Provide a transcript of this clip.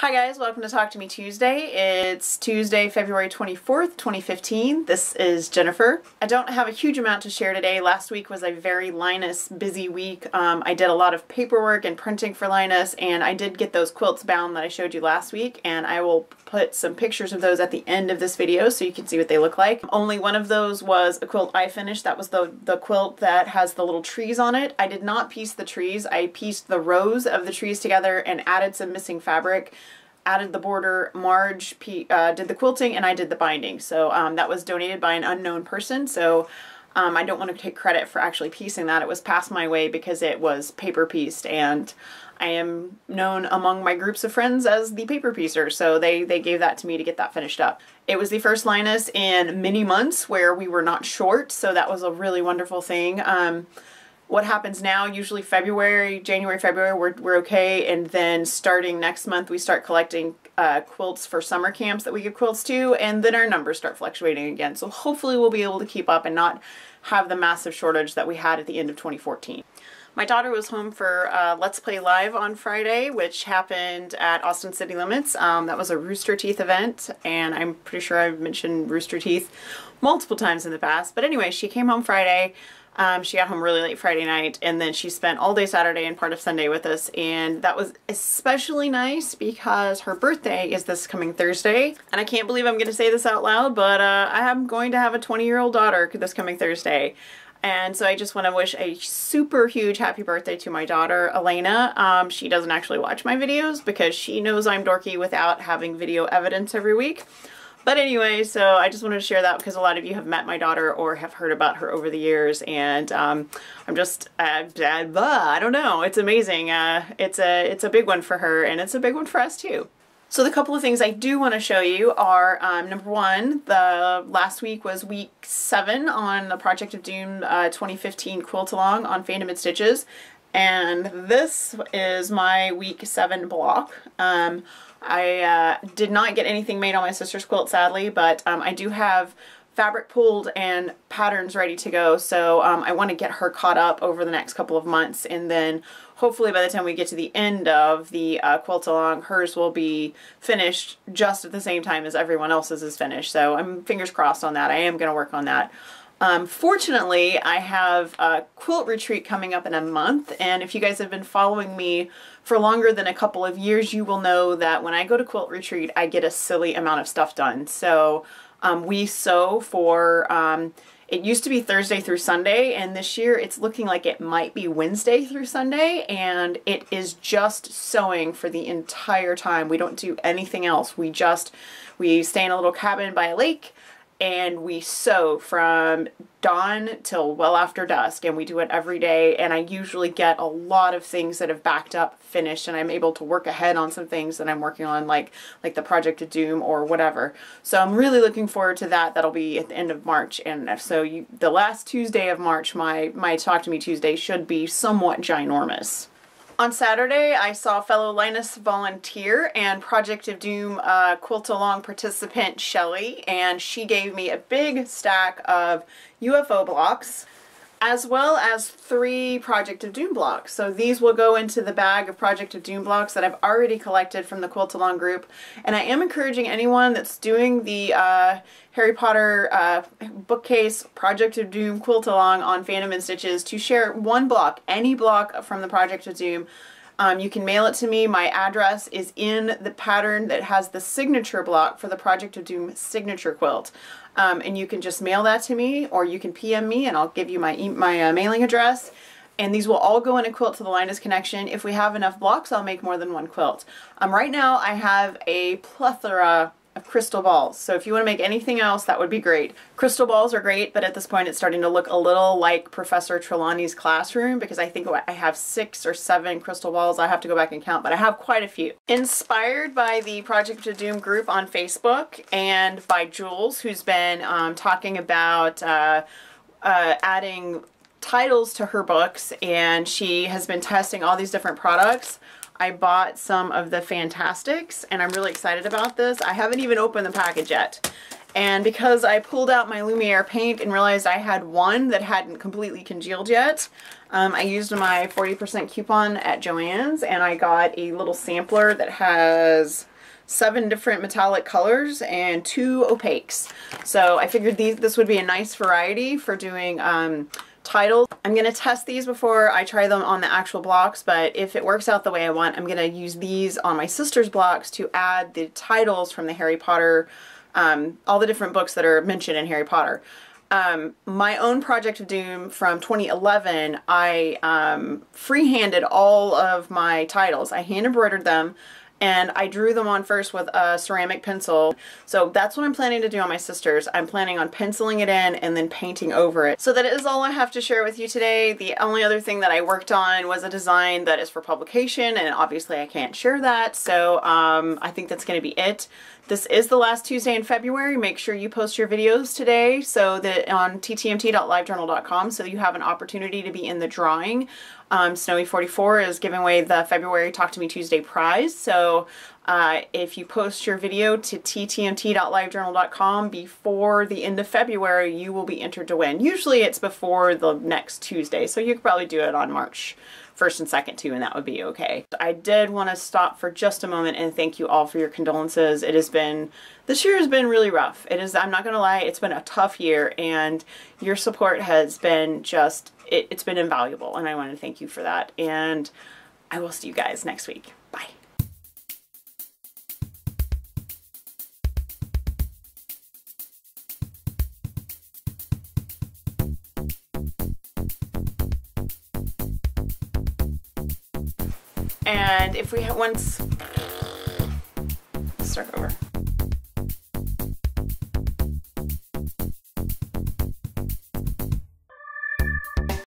Hi guys, welcome to Talk to Me Tuesday. It's Tuesday, February 24th, 2015. This is Jennifer. I don't have a huge amount to share today. Last week was a very Linus busy week. I did a lot of paperwork and printing for Linus, and I did get those quilts bound that I showed you last week, and I will put some pictures of those at the end of this video so you can see what they look like. Only one of those was a quilt I finished. That was the quilt that has the little trees on it. I did not piece the trees. I pieced the rows of the trees together and added some missing fabric. Added the border. Marge did the quilting and I did the binding. So that was donated by an unknown person. So I don't want to take credit for actually piecing that. It was passed my way because it was paper pieced, and I am known among my groups of friends as the paper piecer. So they gave that to me to get that finished up. It was the first Linus in many months where we were not short. So that was a really wonderful thing. What happens now, usually January, February, we're okay, and then starting next month we start collecting quilts for summer camps that we give quilts to, and then our numbers start fluctuating again. So hopefully we'll be able to keep up and not have the massive shortage that we had at the end of 2014. My daughter was home for Let's Play Live on Friday, which happened at Austin City Limits. That was a Rooster Teeth event, and I'm pretty sure I've mentioned Rooster Teeth multiple times in the past. But anyway, she came home Friday. She got home really late Friday night, and then she spent all day Saturday and part of Sunday with us, and that was especially nice because her birthday is this coming Thursday. And I can't believe I'm going to say this out loud, but I am going to have a 20-year-old daughter this coming Thursday. And so I just want to wish a super huge happy birthday to my daughter, Elena. She doesn't actually watch my videos because she knows I'm dorky without having video evidence every week. But anyway, so I just wanted to share that because a lot of you have met my daughter or have heard about her over the years, and I'm just, I don't know, it's amazing. It's a big one for her, and it's a big one for us too. So the couple of things I do want to show you are, number one, the last week was week 7 on the Project of Doom 2015 quilt along on Fandom and Stitches, and this is my week 7 block. I did not get anything made on my sister's quilt, sadly, but I do have fabric pulled and patterns ready to go, so I want to get her caught up over the next couple of months, and then hopefully by the time we get to the end of the quilt along, hers will be finished just at the same time as everyone else's is finished. So I'm fingers crossed on that. I am going to work on that. Fortunately, I have a quilt retreat coming up in a month, and if you guys have been following me for longer than a couple of years, you will know that when I go to quilt retreat, I get a silly amount of stuff done. So we sew for, it used to be Thursday through Sunday, and this year it's looking like it might be Wednesday through Sunday, and it is just sewing for the entire time. We don't do anything else. We stay in a little cabin by a lake, and we sew from dawn till well after dusk, and we do it every day, and I usually get a lot of things that have backed up finished, and I'm able to work ahead on some things that I'm working on, like the Project of Doom or whatever. So I'm really looking forward to that. That'll be at the end of March, and so the last Tuesday of March, my Talk to Me Tuesday should be somewhat ginormous. On Saturday, I saw fellow Linus volunteer and Project of Doom quilt-along participant Shelly, and she gave me a big stack of UFO blocks, as well as 3 Project of Doom blocks. So these will go into the bag of Project of Doom blocks that I've already collected from the quilt-along group, and I am encouraging anyone that's doing the Harry Potter bookcase Project of Doom quilt-along on Fandom and Stitches to share one block, any block from the Project of Doom. You can mail it to me. My address is in the pattern that has the signature block for the Project of Doom signature quilt. And you can just mail that to me, or you can PM me and I'll give you my mailing address. And these will all go in a quilt to the Linus Connection. If we have enough blocks, I'll make more than one quilt. Right now I have a plethora of crystal balls, so if you want to make anything else, that would be great. Crystal balls are great, but at this point it's starting to look a little like Professor Trelawney's classroom, because I think I have 6 or 7 crystal balls. I have to go back and count, but I have quite a few. Inspired by the Project of Doom group on Facebook and by Jules, who's been talking about adding titles to her books, and she has been testing all these different products. I bought some of the Fantastics, and I'm really excited about this. I haven't even opened the package yet. And because I pulled out my Lumiere paint and realized I had one that hadn't completely congealed yet, I used my 40% coupon at Joann's, and I got a little sampler that has 7 different metallic colors and 2 opaques. So I figured this would be a nice variety for doing titles. I'm going to test these before I try them on the actual blocks, but if it works out the way I want, I'm going to use these on my sister's blocks to add the titles from the Harry Potter, all the different books that are mentioned in Harry Potter. My own Project of Doom from 2011, I freehanded all of my titles. I hand embroidered them, and I drew them on first with a ceramic pencil. So that's what I'm planning to do on my sister's. I'm planning on penciling it in and then painting over it. So that is all I have to share with you today. The only other thing that I worked on was a design that is for publication, and obviously I can't share that. So I think that's going to be it. This is the last Tuesday in February. Make sure you post your videos today so that on ttmt.livejournal.com so you have an opportunity to be in the drawing. Snowy44 is giving away the February Talk to Me Tuesday prize. So if you post your video to ttmt.livejournal.com before the end of February, you will be entered to win. Usually it's before the next Tuesday, so you could probably do it on March 1st and 2nd too, and that would be okay. I did want to stop for just a moment and thank you all for your condolences. It has been, this year has been really rough. It is, I'm not gonna lie, it's been a tough year, and your support has been just, it's been invaluable, and I want to thank you for that. And I will see you guys next week. Bye. And if we have once, start over.